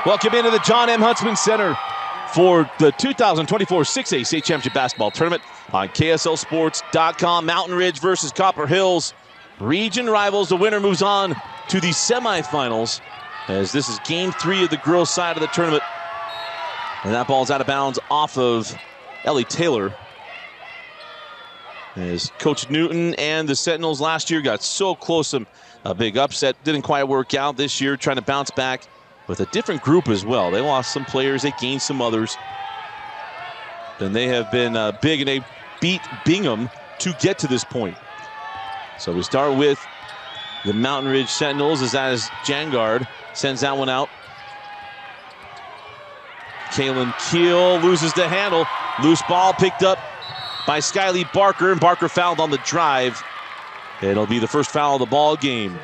Welcome into the John M. Huntsman Center for the 2024 6A State Championship Basketball Tournament on KSLSports.com. Mountain Ridge versus Copper Hills. Region rivals. The winner moves on to the semifinals, as this is game 3 of the girls' side of the tournament. And that ball's out of bounds off of Ellie Taylor. As Coach Newton and the Sentinels last year got so close to a big upset. Didn't quite work out this year, trying to bounce back with a different group as well. They lost some players, they gained some others. And they have been big, and they beat Bingham to get to this point. So we start with the Mountain Ridge Sentinels, as that is Jangard. Sends that one out. Kaylin Keel loses the handle. Loose ball picked up by Skylee Barker, and Barker fouled on the drive. It'll be the first foul of the ball game.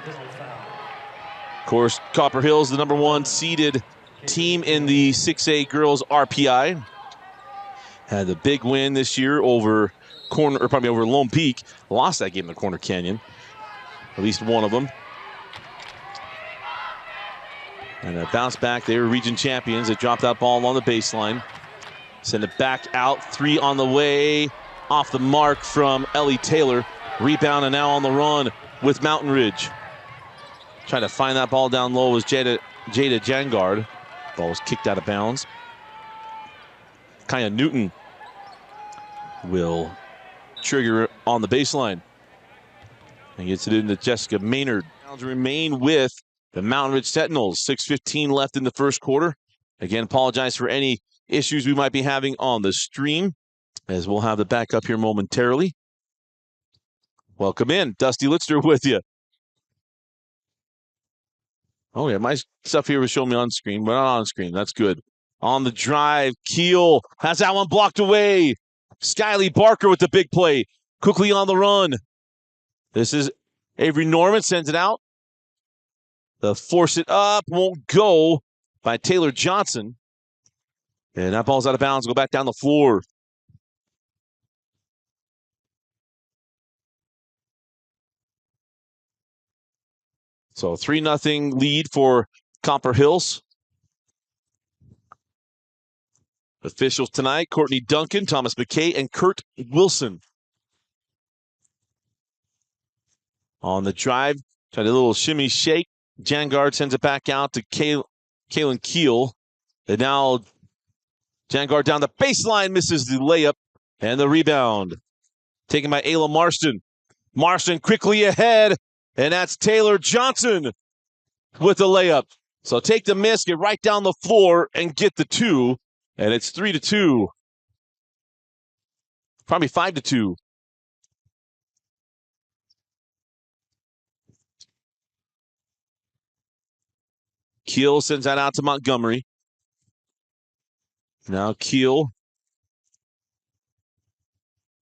Of course, Copper Hills, the #1 seeded team in the 6A girls RPI. Had the big win this year over over Lone Peak. Lost that game in the Corner Canyon. At least one of them. And a bounce back. They were region champions. They dropped that ball along the baseline. Send it back out. 3 on the way. Off the mark from Ellie Taylor. Rebound, and now on the run with Mountain Ridge. Trying to find that ball down low was Jada Jangard. Ball was kicked out of bounds. Kaya Newton will trigger on the baseline. And gets it into Jessica Maynard. Remain with the Mountain Ridge Sentinels. 6:15 left in the first quarter. Again, apologize for any issues we might be having on the stream, as we'll have the backup here momentarily. Welcome in. Dusty Litster with you. Oh, yeah, my stuff here was showing me on screen, but not on screen. That's good. On the drive, Keel has that one blocked away. Skylee Barker with the big play. Quickly on the run. This is Avery Norman, sends it out. The force it up, won't go by Taylor Johnson. And that ball's out of bounds, go back down the floor. So 3-0 lead for Copper Hills. Officials tonight, Courtney Duncan, Thomas McKay, and Kurt Wilson. On the drive, tried a little shimmy shake. Jangard sends it back out to Kaylin Keel. And now Jangard down the baseline, misses the layup and the rebound. Taken by Ayla Marston. Marston quickly ahead, and that's Taylor Johnson with the layup. So take the miss, get right down the floor, and get the 2. And it's 3-2. Probably 5-2. Keel sends that out to Montgomery. Now Keel.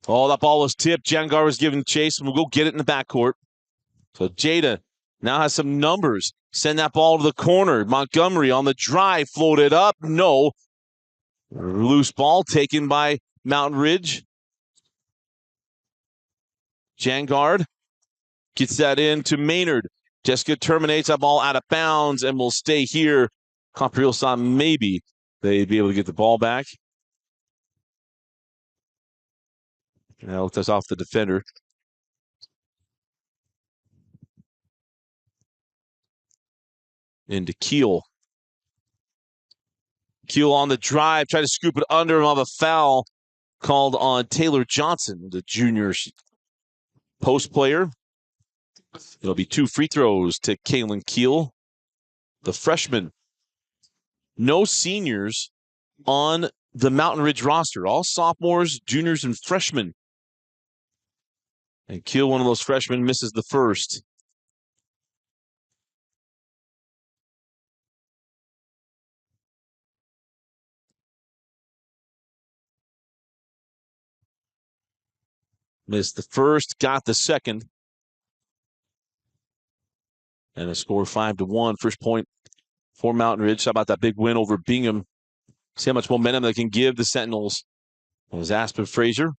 Oh, that ball was tipped. Jangard was giving chase, and we'll go get it in the backcourt. So Jada now has some numbers. Send that ball to the corner. Montgomery on the drive, floated up. No. Loose ball taken by Mountain Ridge. Jangard gets that in to Maynard. Jessica terminates that ball out of bounds and will stay here. Copper Hills thought maybe they'd be able to get the ball back. Now looked us off the defender. Into Keel. Keel on the drive, try to scoop it under him of a foul called on Taylor Johnson, the junior post player. It'll be 2 free throws to Kaylin Keel, the freshman. No seniors on the Mountain Ridge roster. All sophomores, juniors, and freshmen. And Keel, one of those freshmen, misses the first. Missed the first, got the second. And a score 5-1. First point for Mountain Ridge. How about that big win over Bingham? See how much momentum they can give the Sentinels. It was Aspen Frazier.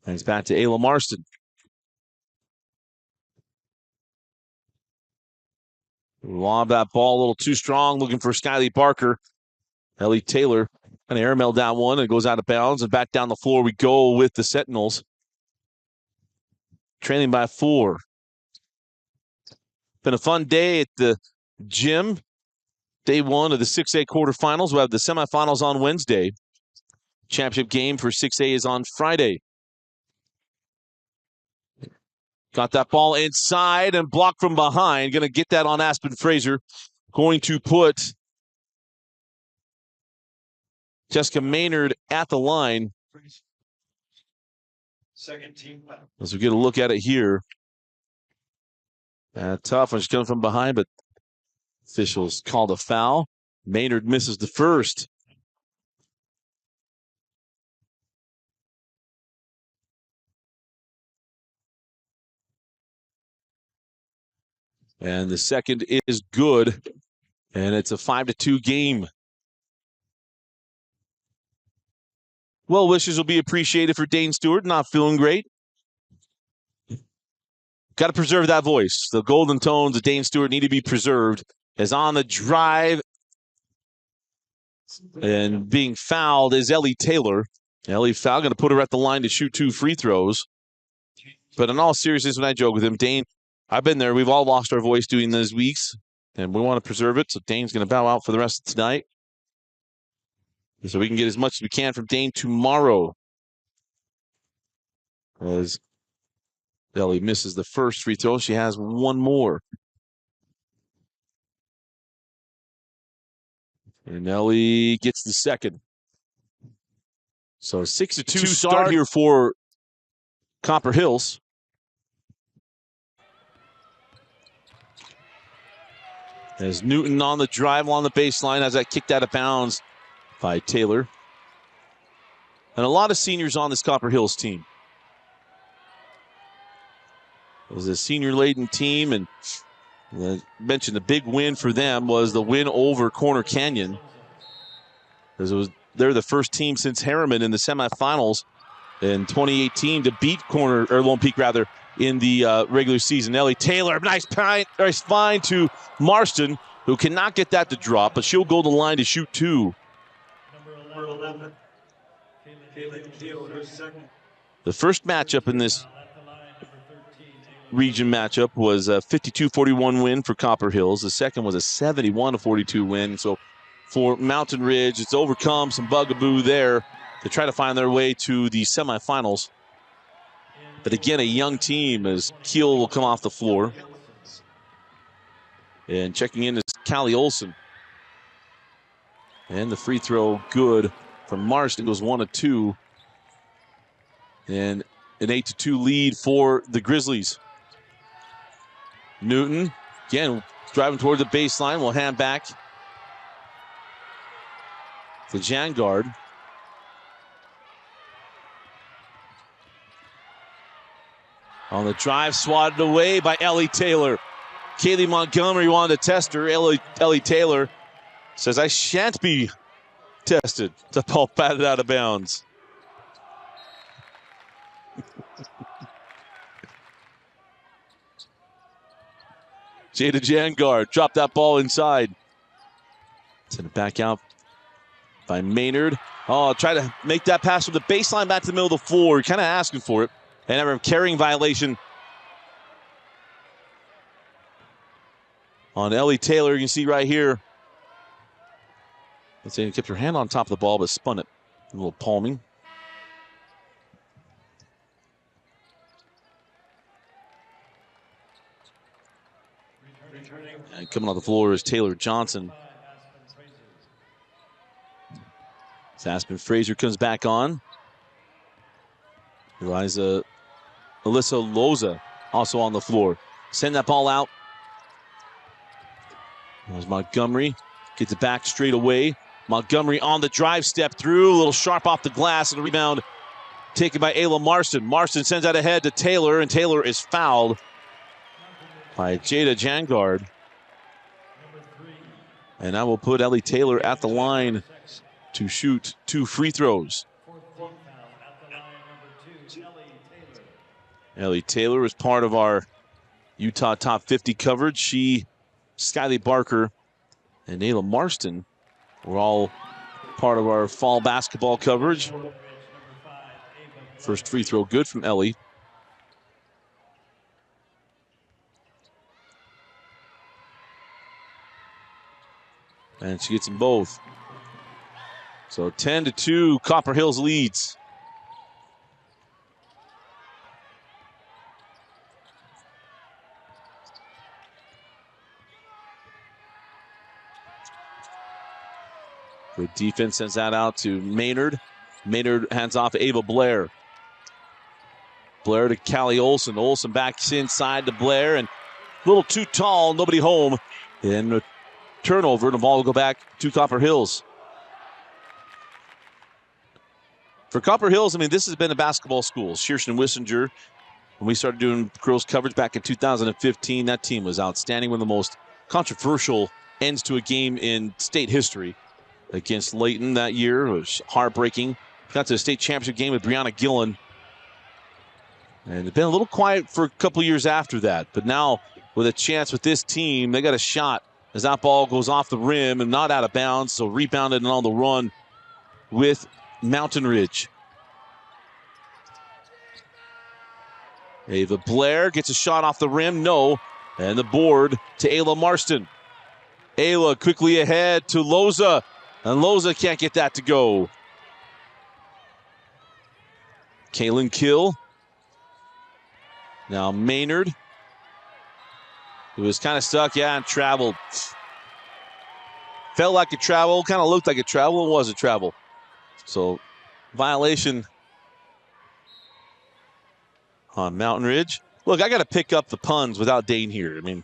And it's back to Ayla Marston. Lob that ball a little too strong, looking for Skyly Barker. Ellie Taylor kind of airmailed down one and goes out of bounds, and back down the floor we go with the Sentinels. Trailing by 4. Been a fun day at the gym. Day 1 of the 6A quarterfinals. We'll have the semifinals on Wednesday. Championship game for 6A is on Friday. Got that ball inside and blocked from behind. Going to get that on Aspen Fraser. Going to put Jessica Maynard at the line. Second team. As we get a look at it here. Tough when she's coming from behind, but officials called a foul. Maynard misses the first. And the second is good. And it's a 5-2 game. Well wishes will be appreciated for Dane Stewart. Not feeling great. Got to preserve that voice. The golden tones of Dane Stewart need to be preserved. As on the drive and being fouled is Ellie Taylor. Ellie foul, going to put her at the line to shoot 2 free throws. But in all seriousness, when I joke with him, Dane, I've been there. We've all lost our voice doing those weeks, and we want to preserve it. So Dane's going to bow out for the rest of tonight. So we can get as much as we can from Dane tomorrow. As Ellie misses the first free throw, she has one more. And Ellie gets the second. So 6-2 start here for Copper Hills. As Newton on the drive along the baseline has that kicked out of bounds by Taylor. And a lot of seniors on this Copper Hills team. It was a senior-laden team, and I mentioned the big win for them was the win over Corner Canyon. Because they're the first team since Harriman in the semifinals in 2018 to beat Lone Peak rather in the regular season. Ellie Taylor, nice find to Marston, who cannot get that to drop, but she'll go to the line to shoot 2. Number 11. The first matchup in this region matchup was a 52-41 win for Copper Hills. The second was a 71-42 win. So for Mountain Ridge, it's overcome some bugaboo there to try to find their way to the semifinals. But again, a young team as Keel will come off the floor. And checking in is Callie Olson. And the free throw good from Marston. Goes 1 of 2. And an 8-2 lead for the Grizzlies. Newton, again, driving toward the baseline. Will hand back to Jangard. On the drive, swatted away by Ellie Taylor. Kaylee Montgomery wanted to test her. Ellie Taylor says, I shan't be tested. The ball batted out of bounds. Jada Jangard dropped that ball inside. Send it back out by Maynard. Oh, try to make that pass from the baseline back to the middle of the floor. Kind of asking for it. And a carrying violation on Ellie Taylor. You can see right here. Let's say kept her hand on top of the ball, but spun it. A little palming. And coming off the floor is Taylor Johnson. As Aspen Fraser comes back on. Alyssa Loza also on the floor. Send that ball out. There's Montgomery. Gets it back straight away. Montgomery on the drive, step through. A little sharp off the glass, and a rebound taken by Ayla Marston. Marston sends that ahead to Taylor, and Taylor is fouled by Jada Jangard. And I will put Ellie Taylor at the line to shoot 2 free throws. Ellie Taylor is part of our Utah Top 50 coverage. She Skyly Barker, and Ayla Marston were all part of our fall basketball coverage. First free throw good from Ellie. And she gets them both. So 10-2, Copper Hills leads. Good defense, sends that out to Maynard. Maynard hands off to Ava Blair. Blair to Callie Olson. Olson back inside to Blair, and a little too tall, nobody home. And a turnover, and the ball will go back to Copper Hills. For Copper Hills, I mean, this has been a basketball school. Shearson and Wissinger, when we started doing girls coverage back in 2015, that team was outstanding. One of the most controversial ends to a game in state history. Against Layton that year, it was heartbreaking. Got to the state championship game with Brianna Gillen. And it's been a little quiet for a couple years after that. But now, with a chance with this team, they got a shot as that ball goes off the rim and not out of bounds. So rebounded and on the run with Mountain Ridge. Ava Blair gets a shot off the rim. No. And the board to Ayla Marston. Ayla quickly ahead to Loza. And Loza can't get that to go. Kaylin Kill. Now Maynard. He was kind of stuck, and traveled. Felt like it traveled, kind of looked like it traveled. It was a travel. So, violation on Mountain Ridge. Look, I got to pick up the puns without Dane here. I mean,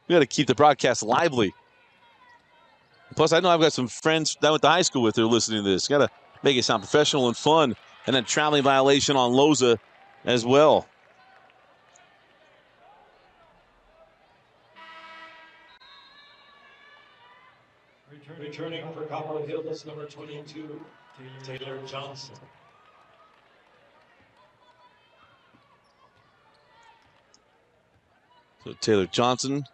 we got to keep the broadcast lively. Plus, I know I've got some friends that I went to high school with who are listening to this. Got to make it sound professional and fun. And then traveling violation on Loza as well. Returning for Copper Hills, number 22, Taylor Johnson. So Taylor Johnson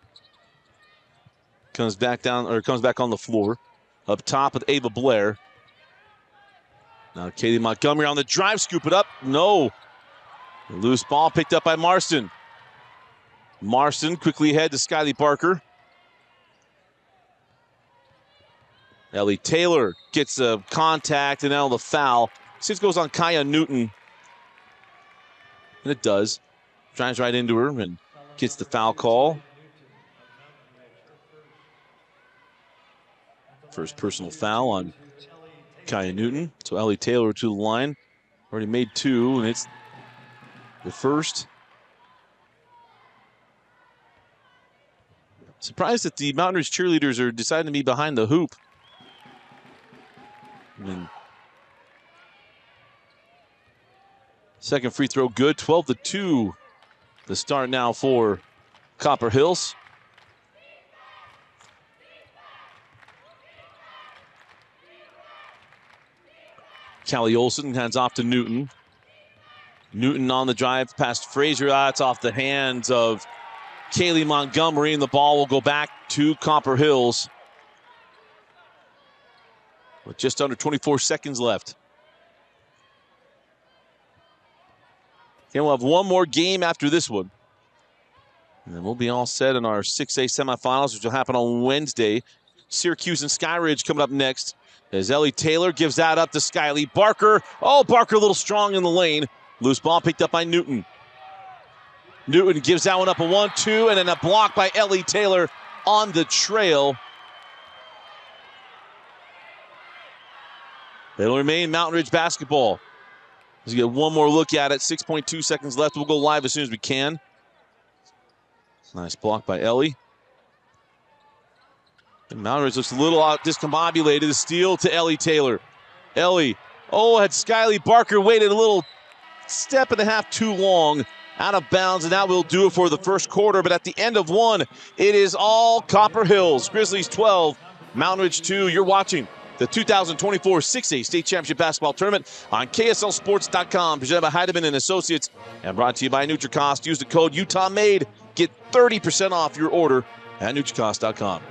comes back on the floor. Up top with Ava Blair. Now Katie Montgomery on the drive, scoop it up. No. A loose ball picked up by Marston. Marston quickly ahead to Skyly Barker. Ellie Taylor gets a contact and now the foul. This goes on Kaya Newton. And it does. Drives right into her and gets the foul call. First personal foul on Kaya Newton. So Ellie Taylor to the line. Already made two, and it's the first. Surprised that the Mountain Ridge cheerleaders are deciding to be behind the hoop. I mean, second free throw good. 12-2. The start now for Copper Hills. Callie Olson hands off to Newton. Newton on the drive past Frazier. It's off the hands of Kaylee Montgomery, and the ball will go back to Copper Hills with just under 24 seconds left. And we'll have one more game after this one. And then we'll be all set in our 6A semifinals, which will happen on Wednesday. Syracuse and Skyridge coming up next. As Ellie Taylor gives that up to Skyly Barker. Oh, Barker a little strong in the lane. Loose ball picked up by Newton. Newton gives that one up a 1-2, and then a block by Ellie Taylor on the trail. It'll remain Mountain Ridge basketball. Let's get one more look at it. 6.2 seconds left. We'll go live as soon as we can. Nice block by Ellie. And Mountain Ridge looks a little discombobulated. The steal to Ellie Taylor. Ellie, had Skyly Barker waited a little step and a half too long. Out of bounds, and that will do it for the first quarter. But at the end of one, it is all Copper Hills. Grizzlies 12, Mountain Ridge 2. You're watching the 2024 6A State Championship Basketball Tournament on KSLSports.com. Presented by Heidemann and Associates and brought to you by NutriCost. Use the code UtahMade. Get 30% off your order at NutriCost.com.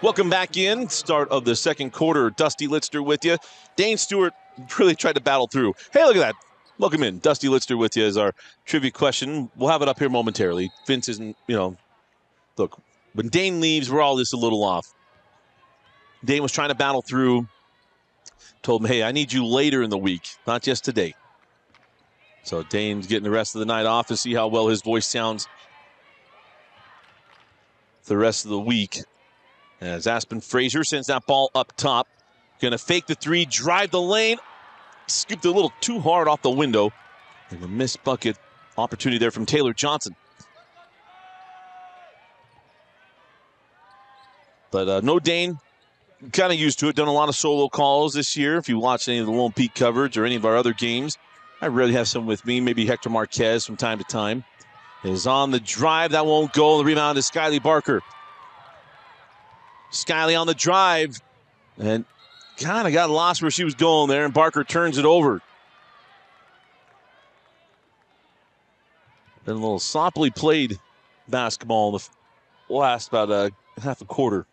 Welcome back in. Start of the second quarter. Dusty Litster with you. Dane Stewart really tried to battle through. Hey, look at that. Welcome in. Dusty Litster with you as our trivia question. We'll have it up here momentarily. Vince isn't, look, when Dane leaves, we're all just a little off. Dane was trying to battle through. Told him, hey, I need you later in the week, not just today. So Dane's getting the rest of the night off to see how well his voice sounds the rest of the week. As Aspen Fraser sends that ball up top. Going to fake the three, drive the lane. Scooped a little too hard off the window. And a missed bucket opportunity there from Taylor Johnson. But no Dane, kind of used to it. Done a lot of solo calls this year. If you watch any of the Lone Peak coverage or any of our other games, I rarely have some with me. Maybe Hector Marquez from time to time. Is on the drive. That won't go. The rebound is Skyly Barker. Skyly on the drive. And kind of got lost where she was going there. And Barker turns it over. Been a little sloppily played basketball in the last about half a quarter.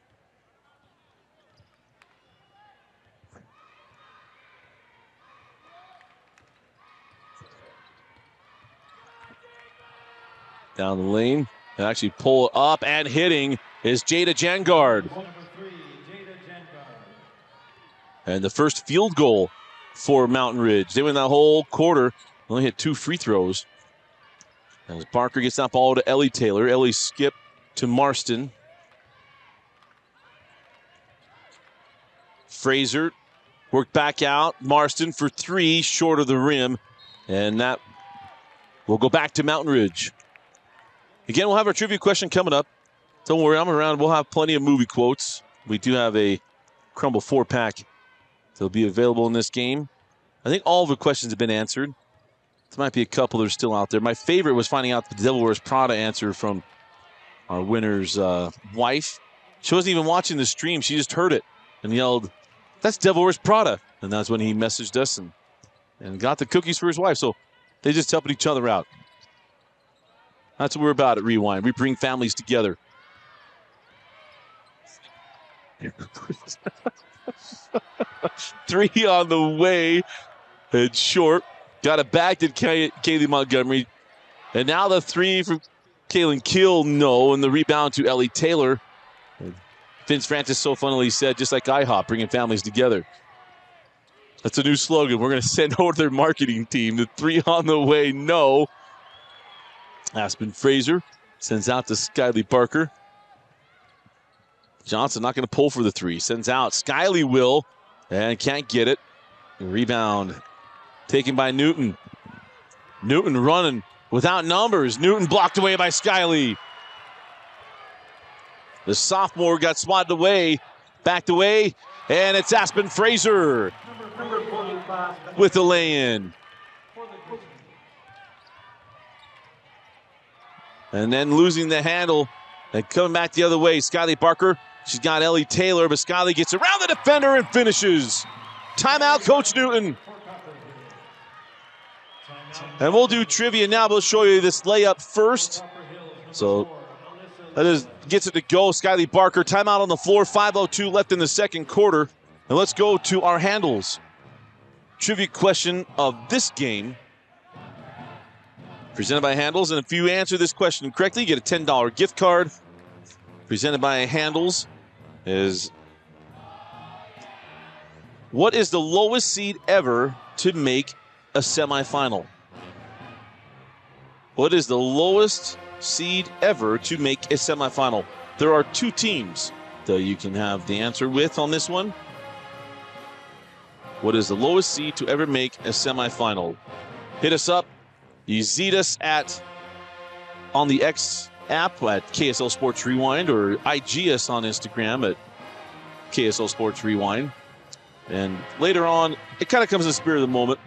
Down the lane, and actually pull it up and hitting is Jada Jangard. And the first field goal for Mountain Ridge. They win that whole quarter, only hit 2 free throws. As Barker gets that ball to Ellie Taylor. Ellie skip to Marston. Fraser worked back out. Marston for 3, short of the rim. And that will go back to Mountain Ridge. Again, we'll have our trivia question coming up. Don't worry, I'm around. We'll have plenty of movie quotes. We do have a Crumble 4-pack that'll be available in this game. I think all of the questions have been answered. There might be a couple that are still out there. My favorite was finding out the Devil Wears Prada answer from our winner's wife. She wasn't even watching the stream. She just heard it and yelled, "That's Devil Wears Prada." And that's when he messaged us and got the cookies for his wife. So they just helping each other out. That's what we're about at Rewind. We bring families together. Three on the way. And short. Got it back to Kaylee Montgomery. And now the 3 from Kaylin Kill, no. And the rebound to Ellie Taylor. Vince Francis so funnily said, just like IHOP, bringing families together. That's a new slogan. We're going to send over their marketing team. The 3 on the way, no. Aspen Fraser sends out to Skyly Barker. Johnson not going to pull for the 3. Sends out. Skyly will. And can't get it. Rebound taken by Newton. Newton running without numbers. Newton blocked away by Skyly. The sophomore got swatted away. Backed away. And it's Aspen Fraser with the lay-in. And then losing the handle and coming back the other way. Skyly Barker. She's got Ellie Taylor, but Skyly gets around the defender and finishes. Timeout, Coach Newton. And we'll do trivia now. We'll show you this layup first. So that is gets it to go. Skyly Barker, timeout on the floor. 5:02 left in the second quarter. And let's go to our handles. Trivia question of this game. Presented by Handles, and if you answer this question correctly, you get a $10 gift card. Presented by Handles is, what is the lowest seed ever to make a semifinal? What is the lowest seed ever to make a semifinal? There are 2 teams that you can have the answer with on this one. What is the lowest seed to ever make a semifinal? Hit us up. You Zed us on the X app at KSL Sports Rewind, or IG us on Instagram at KSL Sports Rewind. And later on, it kind of comes in the spirit of the moment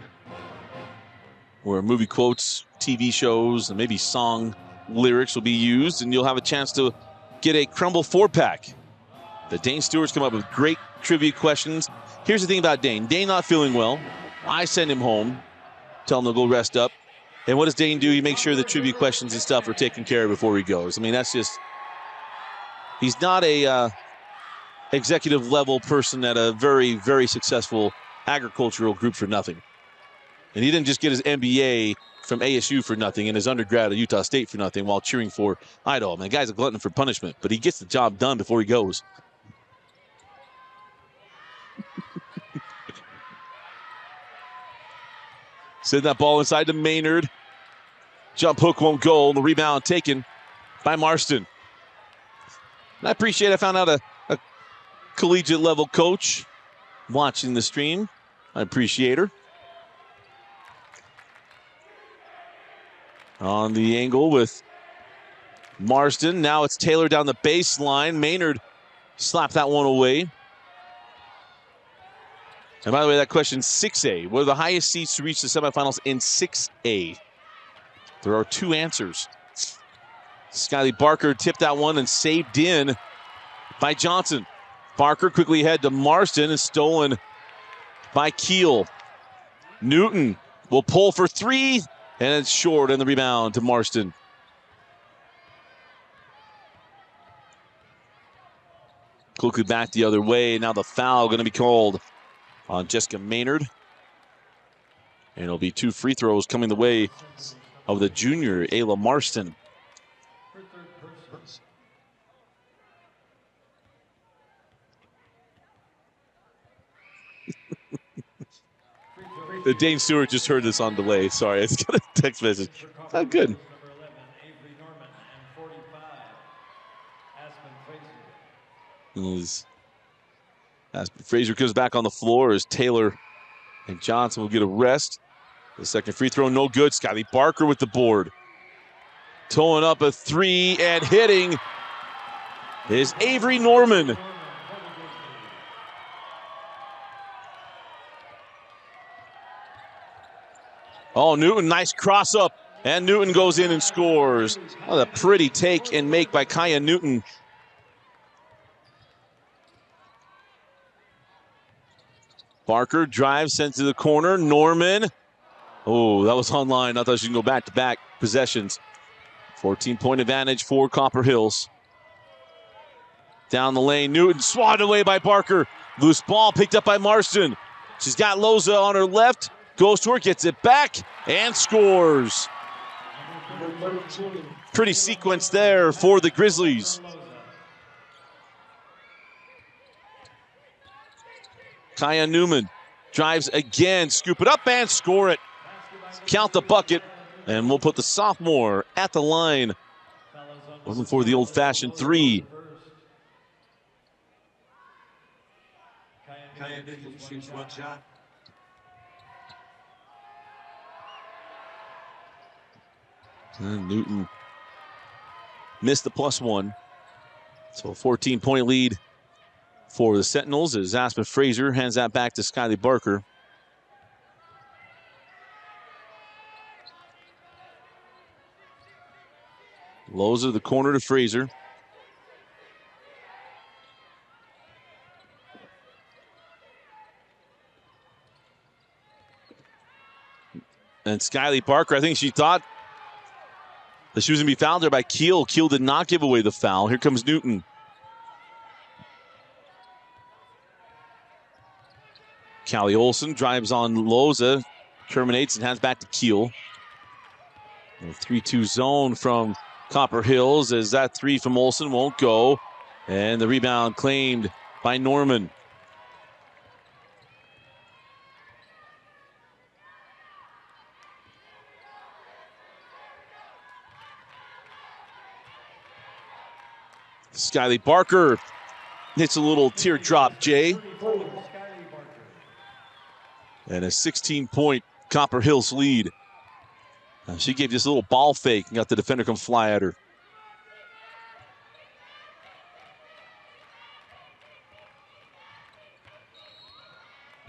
where movie quotes, TV shows, and maybe song lyrics will be used, and you'll have a chance to get a Crumble 4-pack. The Dane Stewart's come up with great trivia questions. Here's the thing about Dane. Dane not feeling well. I send him home, tell him to go rest up. And what does Dane do? He makes sure the trivia questions and stuff are taken care of before he goes. I mean, that's just, he's not a executive level person at a very, very successful agricultural group for nothing. And he didn't just get his MBA from ASU for nothing and his undergrad at Utah State for nothing while cheering for Idaho. Man, the guy's a glutton for punishment, but he gets the job done before he goes. Send that ball inside to Maynard. Jump hook won't go. The rebound taken by Marston. And I found out a collegiate level coach watching the stream. I appreciate her. On the angle with Marston. Now it's Taylor down the baseline. Maynard slapped that one away. And by the way, that question, 6A. What are the highest seeds to reach the semifinals in 6A? There are two answers. Skyly Barker tipped that one and saved in by Johnson. Barker quickly ahead to Marston and stolen by Keel. Newton will pull for three, and it's short in the rebound to Marston. Quickly back the other way. Now the foul going to be called on Jessica Maynard. And it'll be two free throws coming the way of the junior, Ayla Marston. Dane Stewart just heard this on delay. Sorry, it's got a text message. Oh, good. As Fraser comes back on the floor as Taylor and Johnson will get a rest. The second free throw, no good. Skyly Barker with the board. Towing up a three and hitting is Avery Norman. Oh, Newton, nice cross up. And Newton goes in and scores. What a pretty take and make by Kaya Newton. Barker drives, sent to the corner. Norman. Oh, that was online. I thought she can go back-to-back possessions. 14-point advantage for Copper Hills. Down the lane, Newton swatted away by Barker. Loose ball picked up by Marston. She's got Loza on her left. Goes to her, gets it back, and scores. Pretty sequence there for the Grizzlies. Kaya Newman drives again, scoop it up and score it. Count the bucket, and we'll put the sophomore at the line. Looking for the old-fashioned three. Kaya Newton shoots one shot. And Newton missed the +1. So a 14-point lead for the Sentinels as Aspen Fraser hands that back to Skyly Barker. Loza the corner to Fraser. And Skyly Barker, I think she thought that she was going to be fouled there by Keel. Keel did not give away the foul. Here comes Newton. Callie Olson drives on Loza, terminates and hands back to Keel. 3-2 zone from Copper Hills as that three from Olson won't go. And the rebound claimed by Norman. Skyly Barker hits a little teardrop, Jay. And a 16-point Copper Hills lead. She gave just a little ball fake and got the defender come fly at her.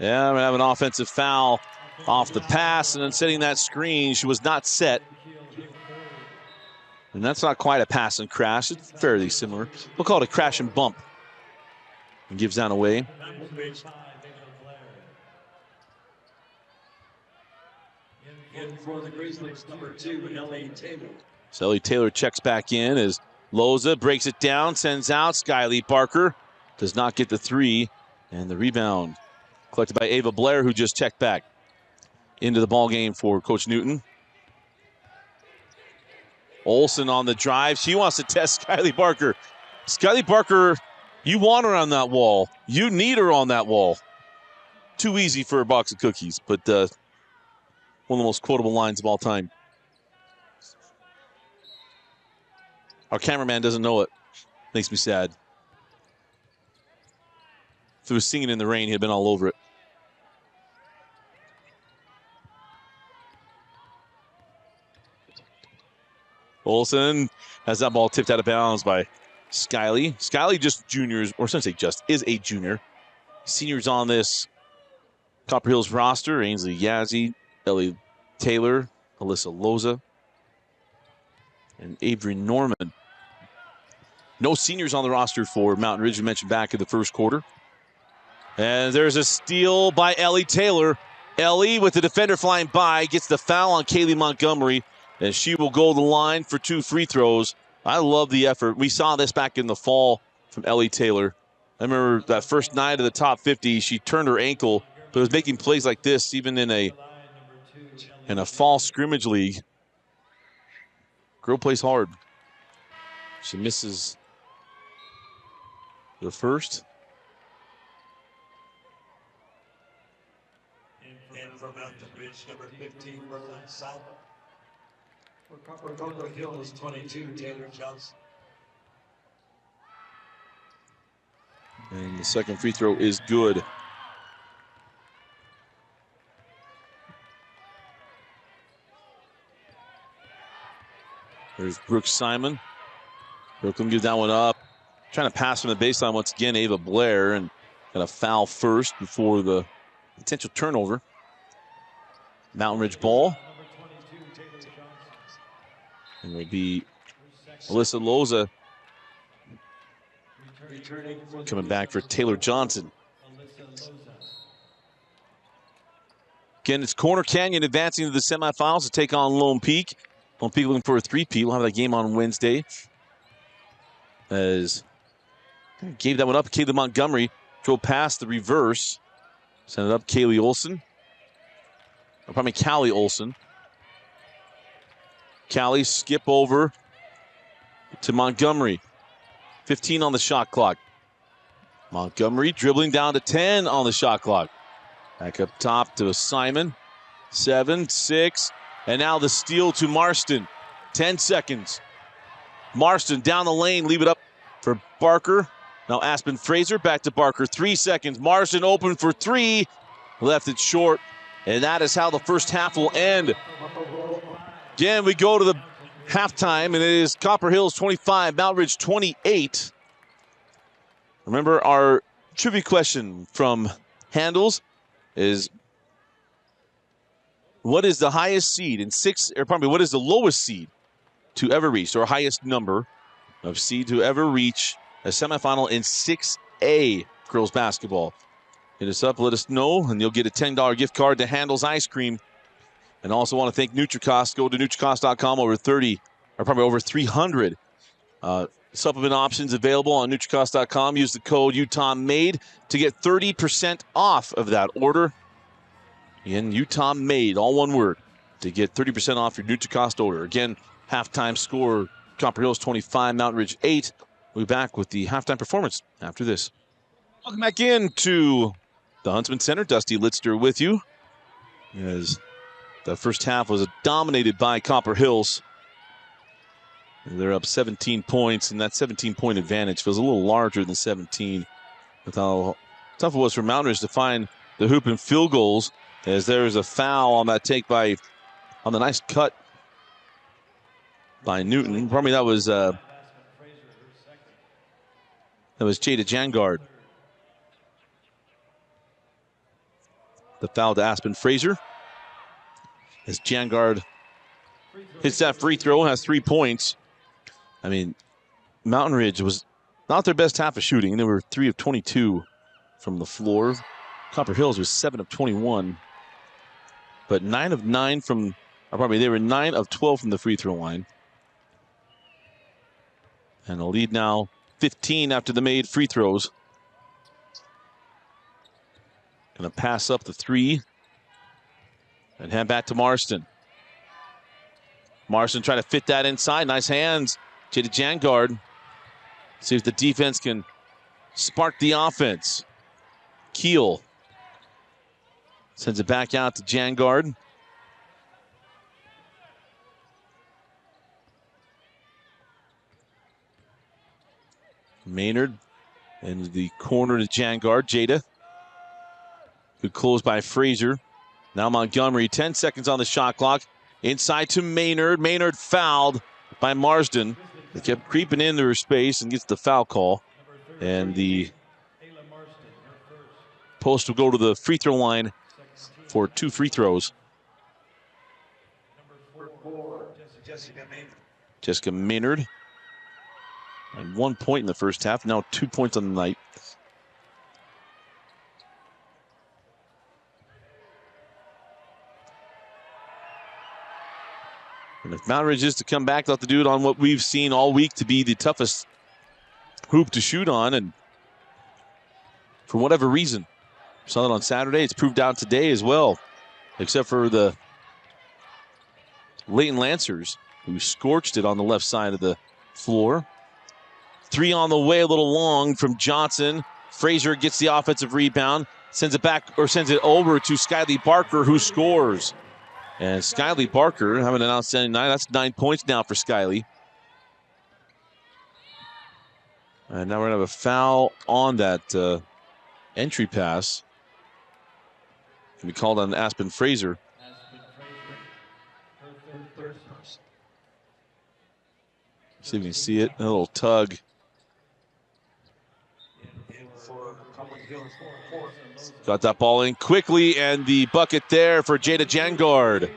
Yeah, I'm going to have an offensive foul off the pass, and then setting that screen, she was not set. And that's not quite a pass and crash. It's fairly similar. We'll call it a crash and bump. And gives that away. In for the Grizzlies, number 2, Ellie Taylor. So Ellie Taylor checks back in as Loza breaks it down, sends out. Skyly Barker does not get the 3. And the rebound collected by Ava Blair, who just checked back into the ball game for Coach Newton. Olsen on the drive. She wants to test Skyly Barker. Skyly Barker, you want her on that wall. You need her on that wall. Too easy for a box of cookies, but one of the most quotable lines of all time. Our cameraman doesn't know it. Makes me sad. If it was Singing in the Rain, he'd have been all over it. Olsen has that ball tipped out of bounds by Skyly. Skyly just juniors, or since they just is a junior. Seniors on this Copper Hills roster: Ainsley Yazzie, Ellie Taylor, Alyssa Loza, and Avery Norman. No seniors on the roster for Mountain Ridge, we mentioned back in the first quarter. And there's a steal by Ellie Taylor. Ellie, with the defender flying by, gets the foul on Kaylee Montgomery, and she will go to the line for 2 free throws. I love the effort. We saw this back in the fall from Ellie Taylor. I remember that first night of the top 50, she turned her ankle, but was making plays like this even in a fall scrimmage league. Girl plays hard. She misses the first. In for Mountain Ridge, number 15, Berlin South. For Copper Hills, 22, Taylor Johnson. And the second free throw is good. There's Brooks Simon. Brooklyn gives that one up. Trying to pass from the baseline once again, Ava Blair, and got a foul first before the potential turnover. Mountain Ridge ball. And it will be Alyssa Loza coming back for Taylor Johnson. Again, it's Corner Canyon advancing to the semifinals to take on Lone Peak. Lone Peak looking for a 3-peat. We'll have that game on Wednesday. As gave that one up, Kaylee Montgomery drove past the reverse. Sent it up, Callie Olsen. Callie skip over to Montgomery. 15 on the shot clock. Montgomery dribbling down to 10 on the shot clock. Back up top to Simon. 7, 6, and now the steal to Marston. 10 seconds. Marston down the lane, leave it up for Barker. Now Aspen Fraser back to Barker. 3 seconds. Marston open for 3. Left it short. And that is how the first half will end. Again, we go to the halftime, and it is Copper Hills 25, Mountain Ridge 28. Remember, our trivia question from Handles is, what is the highest seed in what is the lowest seed to ever reach, or highest number of seed to ever reach a semifinal in 6A girls basketball? Hit us up, let us know, and you'll get a $10 gift card to Handles Ice Cream. And also want to thank NutriCost. Go to NutriCost.com. Over 300 supplement options available on NutriCost.com. Use the code UTOMMADE to get 30% off of that order. Again, UTOMMADE, all one word, to get 30% off your NutriCost order. Again, halftime score, Copper Hills 25, Mountain Ridge 8. We'll be back with the halftime performance after this. Welcome back into the Huntsman Center. Dusty Litster with you, as the first half was dominated by Copper Hills. They're up 17 points, and that 17-point advantage feels a little larger than 17 with how tough it was for Mountain Ridge to find the hoop and field goals, as there is a foul on that take on the nice cut by Newton. Probably that was Jada Jangard. The foul to Aspen Fraser, as Jangard hits that free throw and has 3 points. I mean, Mountain Ridge was not their best half of shooting. They were 3 of 22 from the floor. Copper Hills was 7 of 21. But 9 of 9 from They were 9 of 12 from the free throw line. And the lead now 15 after the made free throws. Gonna pass up the 3 and hand back to Marston. Marston trying to fit that inside. Nice hands. Jada Jangard. See if the defense can spark the offense. Keel sends it back out to Jangard. Maynard in the corner to Jangard. Jada. Good close by Frazier. Now Montgomery, 10 seconds on the shot clock. Inside to Maynard. Maynard fouled by Marsden. They kept creeping into her space and gets the foul call. And the Post will go to the free throw line for 2 free throws. Jessica Maynard. And 1 point in the first half. Now 2 points on the night. And if Mountain Ridge is to come back, they'll have to do it on what we've seen all week to be the toughest hoop to shoot on. And for whatever reason, we saw that on Saturday. It's proved out today as well, except for the Leighton Lancers, who scorched it on the left side of the floor. 3 on the way, a little long from Johnson. Frazier gets the offensive rebound, sends it back, or sends it over to Skyly Barker, who scores. And Skyly Barker having an outstanding night. That's 9 points now for Skyly. And now we're going to have a foul on that entry pass. Can be called on Aspen Frazier. See if you can see it. A little tug. Got that ball in quickly, and the bucket there for Jada Jangard.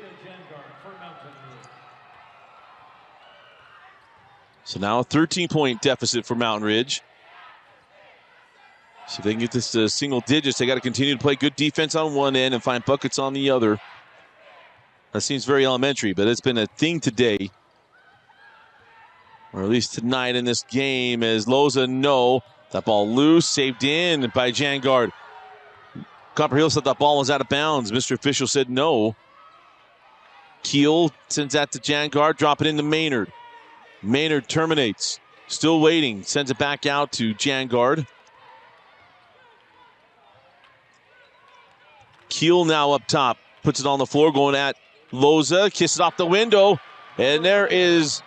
So now a 13-point deficit for Mountain Ridge. So if they can get this to single digits, they got to continue to play good defense on one end and find buckets on the other. That seems very elementary, but it's been a thing today, or at least tonight in this game, as Loza that ball loose, saved in by Jangard. Copper Hill said that ball was out of bounds. Mr. Official said no. Keel sends that to Jangard, drop it into Maynard. Maynard terminates, still waiting, sends it back out to Jangard. Keel now up top, puts it on the floor, going at Loza, kisses off the window, and there is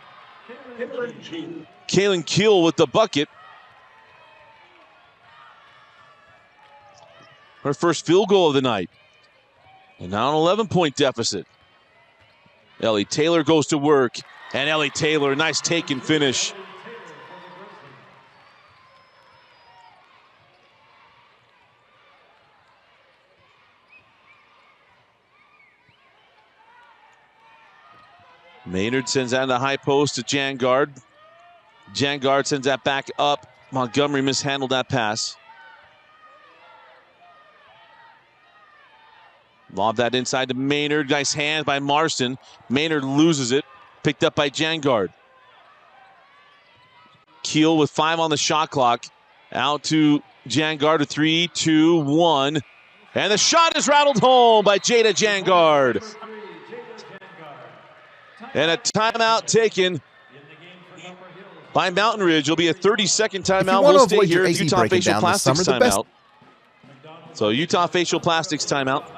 Kaylin Keel with the bucket. Her first field goal of the night. And now an 11-point deficit. Ellie Taylor goes to work. And Ellie Taylor, nice take and finish. Maynard sends that in the high post to Jangard. Jangard sends that back up. Montgomery mishandled that pass. Lob that inside to Maynard. Nice hand by Marston. Maynard loses it. Picked up by Jangard. Keel with 5 on the shot clock. Out to Jangard. A 3, 2, 1. And the shot is rattled home by Jada Jangard. And a timeout taken by Mountain Ridge. It'll be a 30-second timeout. We'll stay here at Utah Facial Plastics timeout. So Utah Facial Plastics timeout.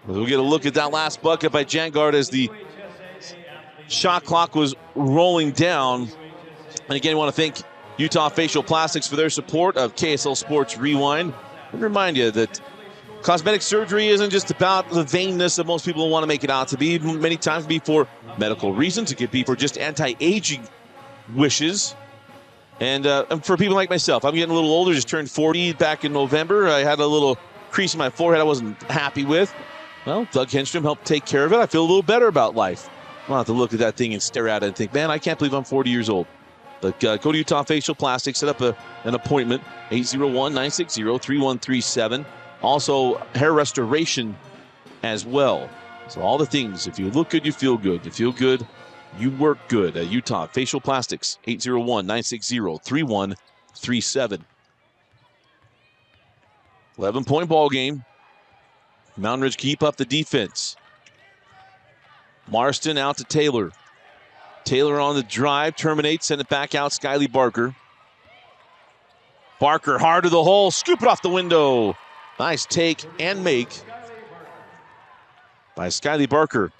We'll get a look at that last bucket by Jangard as the shot clock was rolling down. And again, I want to thank Utah Facial Plastics for their support of KSL Sports Rewind. And remind you that cosmetic surgery isn't just about the vainness that most people want to make it out to be. Many times it can be for medical reasons. It could be for just anti-aging wishes. And for people like myself, I'm getting a little older, just turned 40 back in November. I had a little crease in my forehead I wasn't happy with. Well, Doug Henstrom helped take care of it. I feel a little better about life. I don't have to look at that thing and stare at it and think, man, I can't believe I'm 40 years old. But go to Utah Facial Plastics, set up an appointment, 801-960-3137. Also, hair restoration as well. So all the things, if you look good, you feel good. If you feel good, you work good at Utah Facial Plastics, 801-960-3137. 11-point ball game. Mountain Ridge keep up the defense. Marston out to Taylor. Taylor on the drive, terminates, send it back out, Skyly Barker. Barker hard to the hole, scoop it off the window. Nice take and make by Skyly Barker.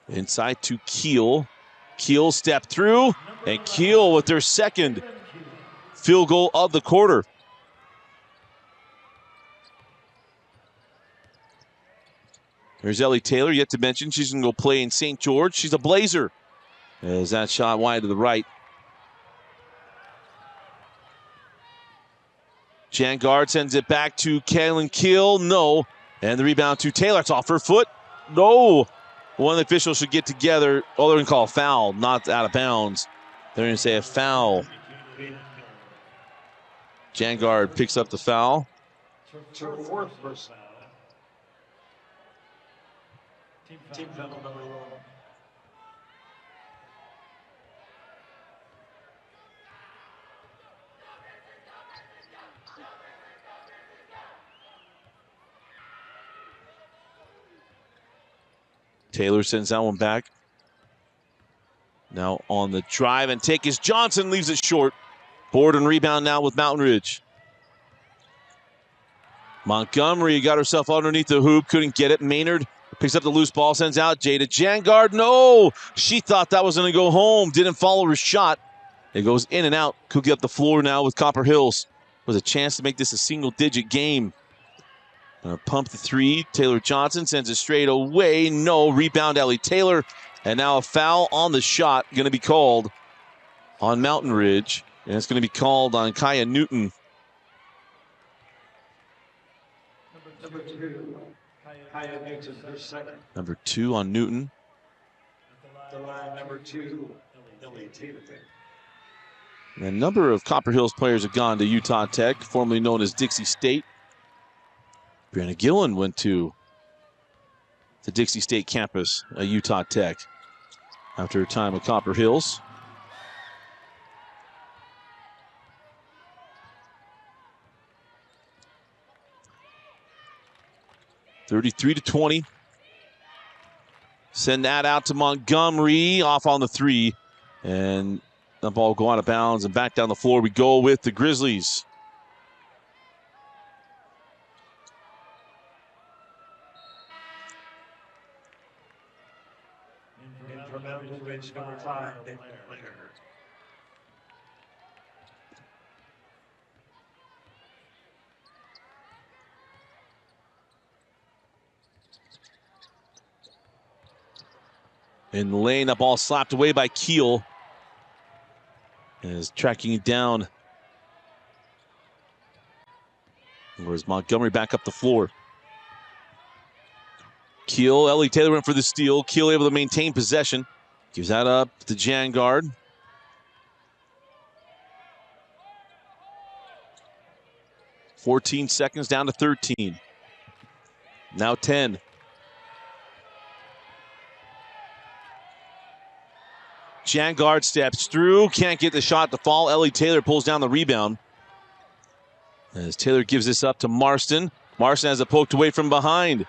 Inside to Keel. Keel step through, and Keel with their second field goal of the quarter. Here's Ellie Taylor, yet to mention she's going to go play in St. George. She's a Blazer. As that shot wide to the right. Jangard sends it back to Kaylin Keel. No. And the rebound to Taylor. It's off her foot. No. One of the officials should get together. Oh, they're going to call a foul, not out of bounds. They're going to say a foul. Jangard picks up the foul. Team foul number 1. Taylor sends that one back. Now on the drive and take is Johnson, leaves it short. Board and rebound now with Mountain Ridge. Montgomery got herself underneath the hoop, couldn't get it. Maynard picks up the loose ball, sends out Jada Jangard. No, she thought that was going to go home. Didn't follow her shot. It goes in and out. Cookie up the floor now with Copper Hills. Was a chance to make this a single-digit game. Pump the three. Taylor Johnson sends it straight away. No, rebound Ellie Taylor. And now a foul on the shot going to be called on Mountain Ridge. And it's going to be called on Kaya Newton. Number 2, Kaya Newton, her second. Number 2 on Newton. The line, number 2, Ellie Taylor. A number of Copper Hills players have gone to Utah Tech, formerly known as Dixie State. Brianna Gillen went to the Dixie State campus at Utah Tech after her time at Copper Hills. (33-20). Send that out to Montgomery, off on the 3. And the ball will go out of bounds, and back down the floor we go with the Grizzlies. Ridge, number 5, In the lane, that ball slapped away by Keel. Is tracking it down. Where's Montgomery back up the floor? Keel, Ellie Taylor went for the steal. Keel able to maintain possession. Gives that up to Jangard. (14 seconds down to 13. Now 10. Jangard steps through, can't get the shot to fall. Ellie Taylor pulls down the rebound. As Taylor gives this up to Marston. Marston has it poked away from behind.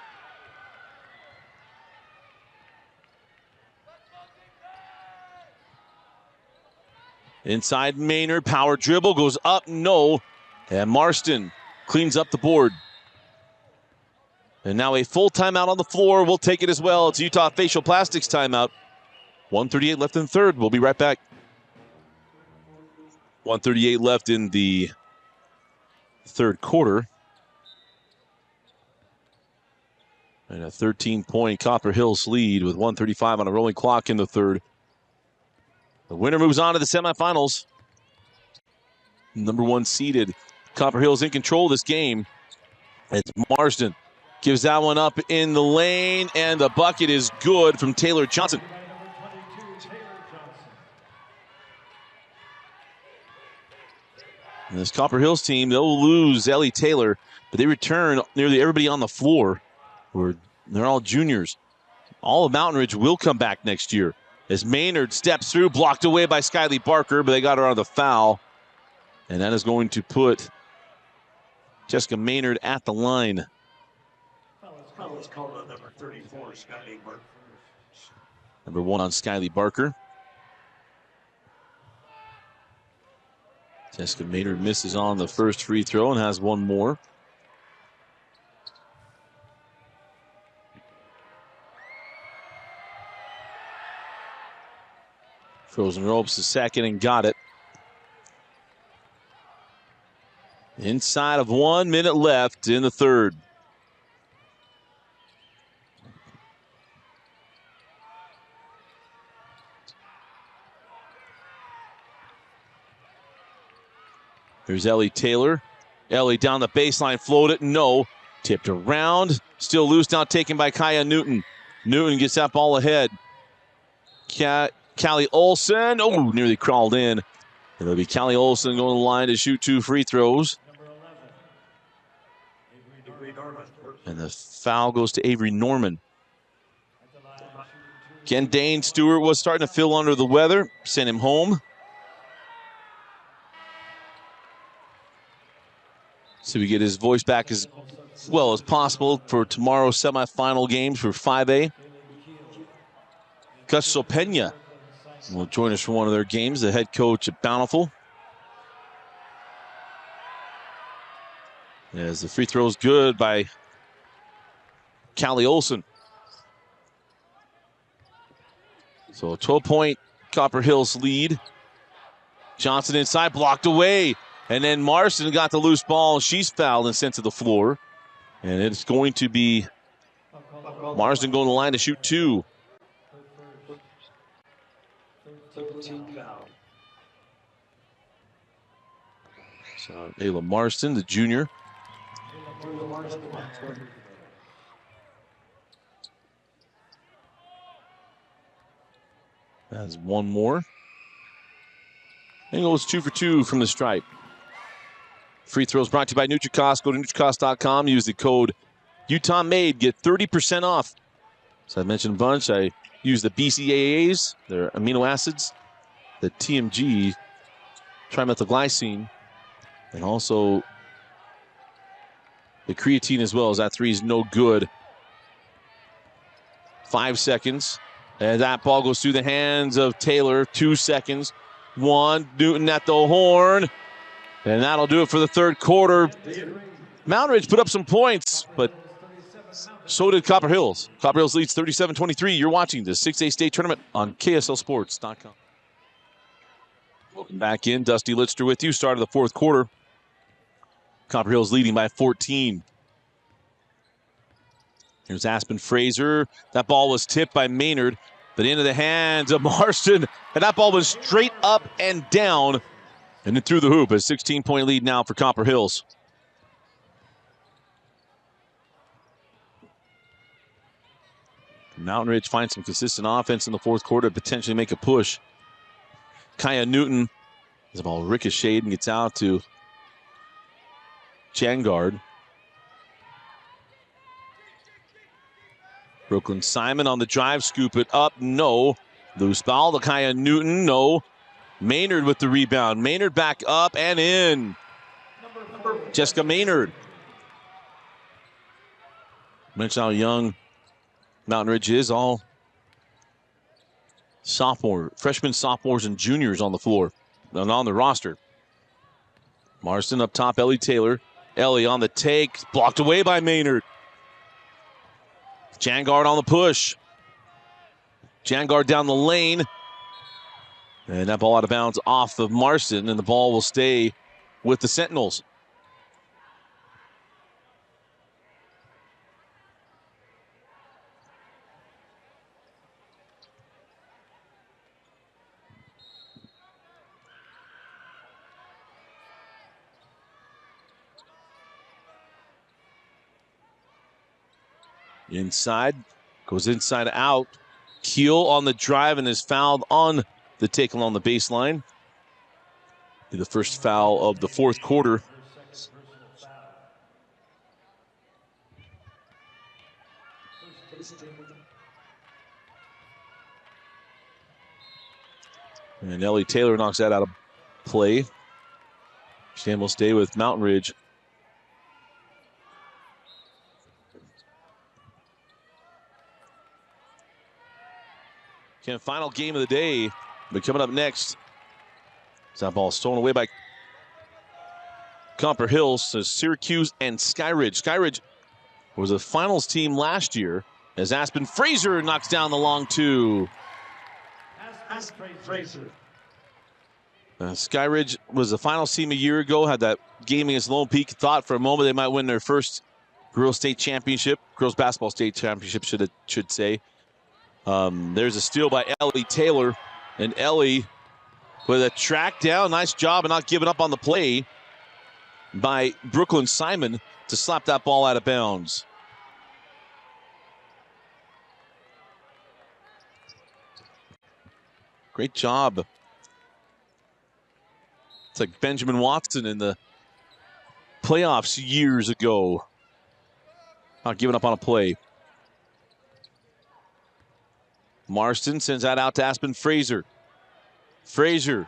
Inside Maynard, power dribble, goes up, no. And Marston cleans up the board. And now a full timeout on the floor. We'll take it as well. It's Utah Facial Plastics timeout. 1:38 left in the third. We'll be right back. 1:38 left in the third quarter. And a 13-point Copper Hills lead with 1:35 on a rolling clock in the third. The winner moves on to the semifinals. Number 1 seeded Copper Hills in control of this game. It's Marston. Gives that one up in the lane, and the bucket is good from Taylor Johnson. And this Copper Hills team, they'll lose Ellie Taylor, but they return nearly everybody on the floor. They're all juniors. All of Mountain Ridge will come back next year. As Maynard steps through, blocked away by Skyly Barker, but they got her out of the foul. And that is going to put Jessica Maynard at the line. Foul is called on number 34, Skyly Barker. Number 1 on Skyly Barker. Jessica Maynard misses on the first free throw and has one more. Frozen ropes the second and got it. Inside of 1 minute left in the third. Here's Ellie Taylor. Ellie down the baseline, floated, no. Tipped around, still loose, now taken by Kaya Newton. Newton gets that ball ahead. Callie Olsen, nearly crawled in. It'll be Callie Olsen going to the line to shoot 2 free throws. And the foul goes to Avery Norman. Again, Dane Stewart was starting to feel under the weather, sent him home. So we get his voice back as well as possible for tomorrow's semifinal games for 5A. Gus Sopena will join us for one of their games, the head coach at Bountiful. As the free throw is good by Callie Olsen. So a 12-point Copper Hills lead. Johnson inside, blocked away. And then Marston got the loose ball. She's fouled and sent to the floor. And it's going to be Marston going to the line to shoot 2. So Ayla Marston, the junior. That's one more. And goes 2 for 2 from the stripe. Free throws brought to you by Nutricost. Go to Nutricost.com. Use the code UtahMade. Get 30% off. So I mentioned a bunch. I use the BCAAs, their amino acids, the TMG, trimethylglycine, and also the creatine as well, as that 3 is no good. 5 seconds. And that ball goes through the hands of Taylor. 2 seconds. 1. Newton at the horn. And that'll do it for the third quarter. Mountain Ridge put up some points, but so did Copper Hills. Copper Hills leads 37-23. You're watching the 6A state tournament on KSLSports.com. Welcome back in. Dusty Litster with you. Start of the fourth quarter. Copper Hills leading by 14. Here's Aspen Fraser. That ball was tipped by Maynard, but into the hands of Marston. And that ball was straight up and down. And then through the hoop. A 16-point lead now for Copper Hills. Mountain Ridge finds some consistent offense in the fourth quarter to potentially make a push. Kaya Newton, the ball ricocheted and gets out to Jangard. Brooklyn Simon on the drive, scoop it up, no. Loose ball to Kaya Newton, no. Maynard with the rebound. Maynard back up and in. Jessica Maynard. Mention how young Mountain Ridge is. All freshmen, sophomores, and juniors on the floor and on the roster. Marston up top, Ellie Taylor. Ellie on the take, blocked away by Maynard. Jangard on the push. Jangard down the lane. And that ball out of bounds off of Marston, and the ball will stay with the Sentinels. Inside, goes inside out. Keel on the drive and is fouled on the take along the baseline. The first foul of the fourth quarter. And Ellie Taylor knocks that out of play. Stan will stay with Mountain Ridge. Final game of the day. But coming up next, that ball stolen away by Copper Hills to Syracuse and Skyridge. Skyridge was a finals team last year as Aspen Fraser knocks down the long two. Aspen Fraser. Skyridge was the finals team a year ago, had that game against Lone Peak. Thought for a moment they might win their first girls state championship, girls basketball state championship, should say. There's a steal by Ellie Taylor, and Ellie with a track down. Nice job and not giving up on the play by Brooklyn Simon to slap that ball out of bounds. Great job. It's like Benjamin Watson in the playoffs years ago. Not giving up on a play. Marston sends that out to Aspen Fraser. Fraser.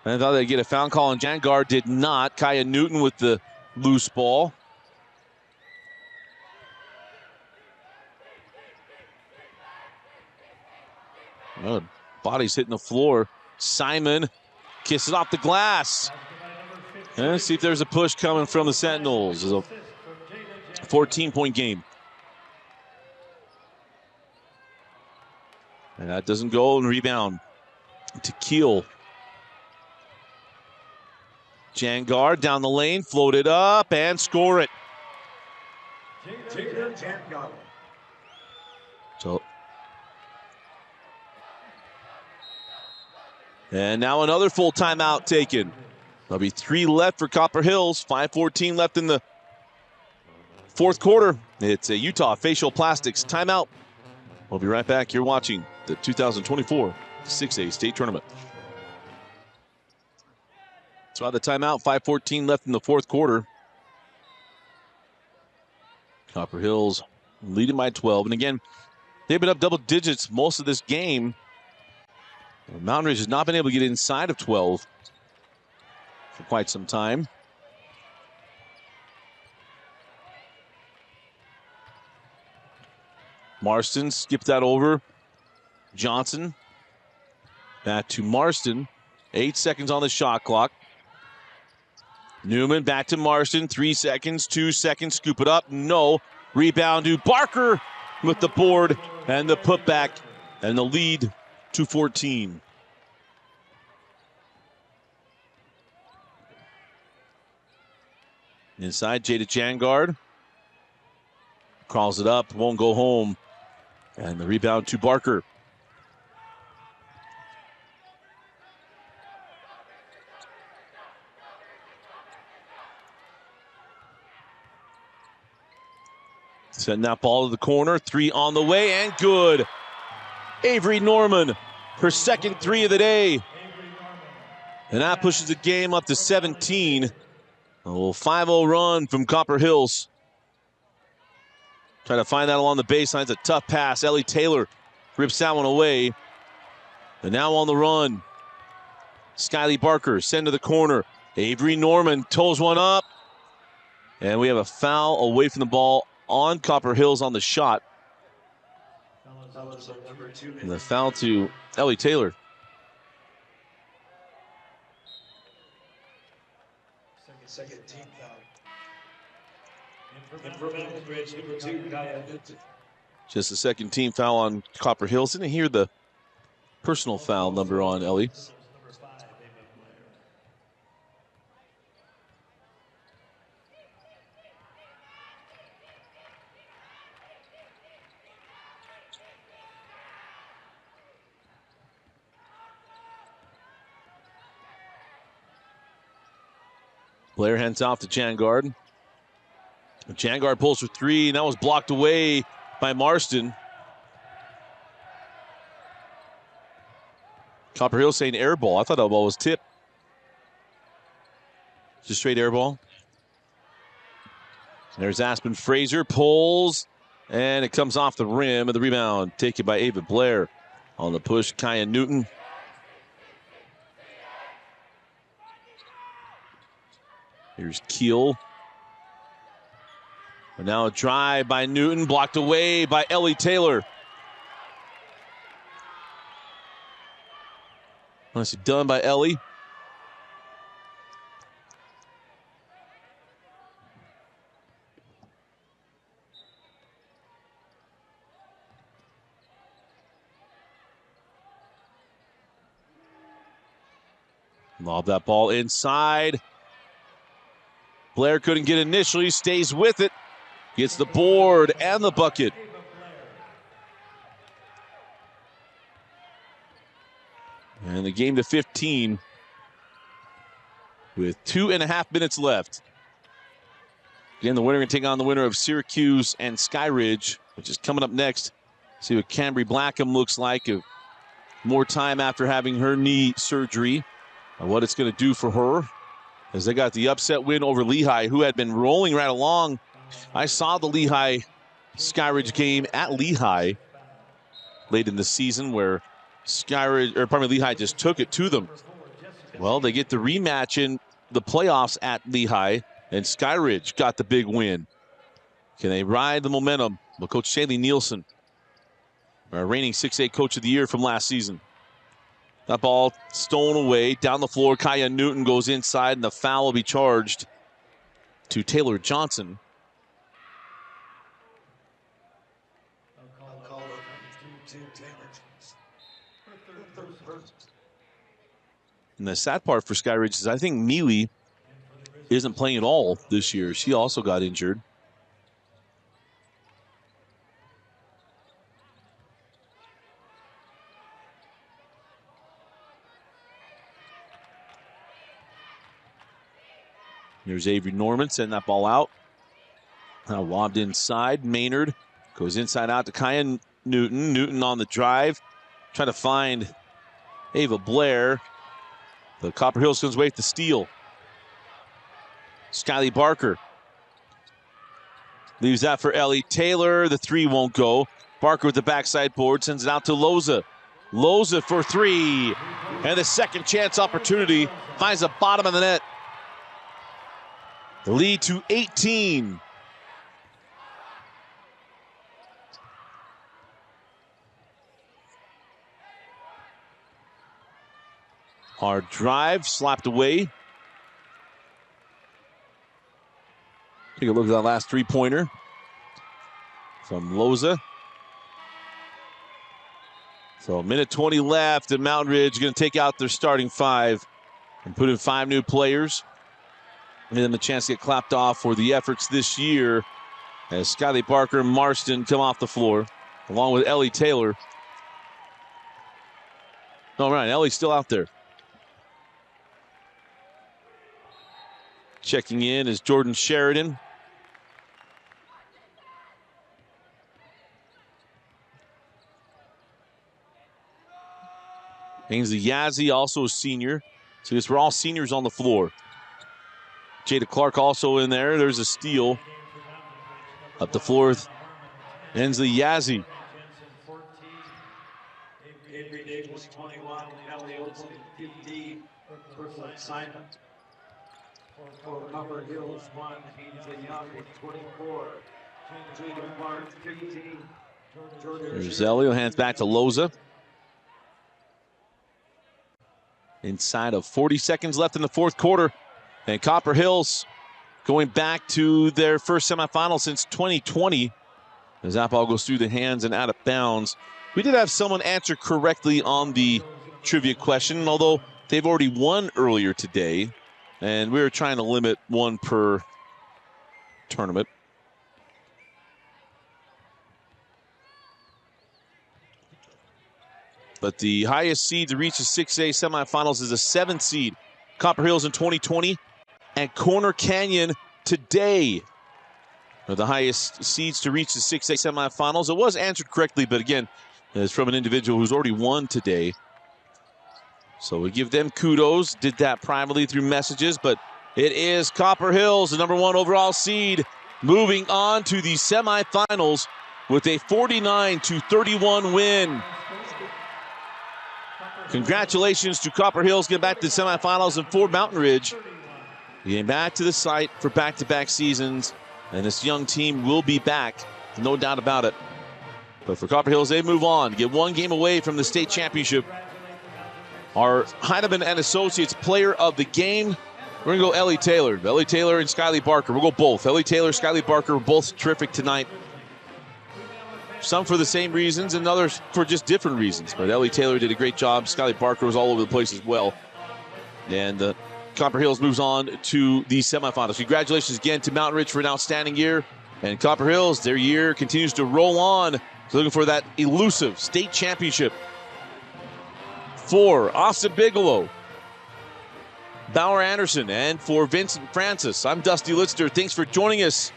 I thought they'd get a foul call on Jangar. Did not. Kaya Newton with the loose ball. Oh, body's hitting the floor. Simon kisses off the glass. And let's see if there's a push coming from the Sentinels. It's a 14-point game. And that doesn't go, and rebound to Keel. Jangar down the lane, float it up, and score it. So, and now another full timeout taken. There'll be 3 left for Copper Hills. 5:14 left in the fourth quarter. It's a Utah Facial Plastics timeout. We'll be right back. You're watching the 2024 6A state tournament. So out of the timeout, 5:14 left in the fourth quarter. Copper Hills leading by 12. And again, they've been up double digits most of this game. Mountain Ridge has not been able to get inside of 12 for quite some time. Marston skipped that over. Johnson back to Marston. 8 seconds on the shot clock. Newman back to Marston. 3 seconds, 2 seconds. Scoop it up. No. Rebound to Barker with the board and the putback and the lead to 14. Inside, Jada Jangard. Crawls it up, won't go home. And the rebound to Barker. Sending that ball to the corner. 3 on the way, and good. Avery Norman, her second 3 of the day. And that pushes the game up to 17. A little 5-0 run from Copper Hills. Trying to find that along the baseline. It's a tough pass. Ellie Taylor rips that one away. And now on the run. Skyly Barker send to the corner. Avery Norman toes one up. And we have a foul away from the ball on Copper Hills on the shot. And the foul to Ellie Taylor. Second team foul. And for Mountain Ridge, number 2, Kaya Newton. Just the second team foul on Copper Hills. Didn't hear the personal foul number on Ellie. Blair hands off to Jangard. Jangard pulls for 3, and that was blocked away by Marston. Copper Hill saying air ball. I thought that ball was tipped. It's a straight air ball. There's Aspen Fraser, pulls, and it comes off the rim, and the rebound taken by Ava Blair. On the push, Kaya Newton. Here's Keel. And now a drive by Newton, blocked away by Ellie Taylor. Nicely done by Ellie. Lob that ball inside. Blair couldn't get initially, stays with it. Gets the board and the bucket. And the game to 15 with 2.5 minutes left. Again, the winner going to take on the winner of Syracuse and Skyridge, which is coming up next. See what Cambry Blackham looks like. More time after having her knee surgery. And what it's going to do for her, as they got the upset win over Lehigh, who had been rolling right along. I saw the Lehigh Skyridge game at Lehigh late in the season, where Lehigh just took it to them. Well, they get the rematch in the playoffs at Lehigh, and Skyridge got the big win. Can they ride the momentum? Well, Coach Shaylee Nielsen, our reigning 6A Coach of the Year from last season. That ball stolen away down the floor. Kaya Newton goes inside, and the foul will be charged to Taylor Johnson. And the sad part for Skyridge is I think Mealy isn't playing at all this year. She also got injured. Here's Avery Norman sending that ball out. Now lobbed inside. Maynard goes inside out to Kaya Newton. Newton on the drive. Trying to find Ava Blair. The Copper Hills comes away with the steal. Skyly Barker leaves that for Ellie Taylor. The three won't go. Barker with the backside board sends it out to Loza. Loza for three. And the second chance opportunity finds the bottom of the net. The lead to 18. Hard drive, slapped away. Take a look at that last three-pointer from Loza. So a minute 20 left, and Mountain Ridge going to take out their starting five and put in 5 new players. And then the chance to get clapped off for the efforts this year as Skyly Barker and Marston come off the floor, along with Ellie Taylor. All right, Ellie's still out there. Checking in is Jordan Sheridan. Ainsley Yazzie, also a senior. So we're all seniors on the floor. Jada Clark also in there. There's a steal. Up the floor with Ainsley Yazzie. Avery Davis, 21. Ellie Olsen, 15. Simon. For Copper Hills, 1. Ainsley Young, 24. Jada Clark, 15. There's Elio, hands back to Loza. Inside of 40 seconds left in the fourth quarter. And Copper Hills going back to their first semifinal since 2020. As that ball goes through the hands and out of bounds. We did have someone answer correctly on the trivia question, although they've already won earlier today. And we were trying to limit one per tournament. But the highest seed to reach the 6A semifinals is a 7th seed. Copper Hills in 2020 and Corner Canyon today are the highest seeds to reach the 6A semifinals. It was answered correctly, but again, it's from an individual who's already won today. So we give them kudos. Did that primarily through messages, but It is Copper Hills, the #1 overall seed, moving on to the semifinals with a 49-31 win. Congratulations to Copper Hills getting back to the semifinals, and Ford Mountain Ridge getting back to the site for back-to-back seasons. And this young team will be back, no doubt about it. But for Copper Hills, they move on to get one game away from the state championship. Our Heidemann and Associates player of the game, we're going to go Ellie Taylor. Ellie Taylor and Skylie Barker. We'll go both. Ellie Taylor, Skylie Barker were both terrific tonight. Some for the same reasons and others for just different reasons. But Ellie Taylor did a great job. Skylie Barker was all over the place as well. And Copper Hills moves on to the semifinals. Congratulations again to Mountain Ridge for an outstanding year. And Copper Hills, their year continues to roll on. So looking for that elusive state championship. For Austin Bigelow, Bauer Anderson, and for Vincent Francis, I'm Dusty Litster. Thanks for joining us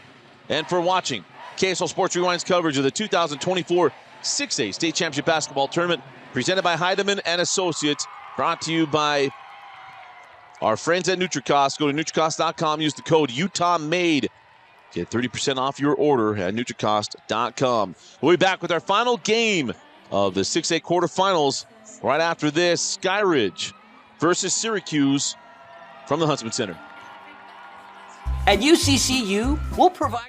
and for watching KSL Sports Rewind's coverage of the 2024 6A State Championship Basketball Tournament, presented by Heidemann and Associates, brought to you by our friends at NutriCost. Go to NutriCost.com, use the code UTAHMADE. Get 30% off your order at NutriCost.com. We'll be back with our final game of the 6A quarterfinals right after this. Skyridge versus Syracuse from the Huntsman Center. At UCCU, we'll provide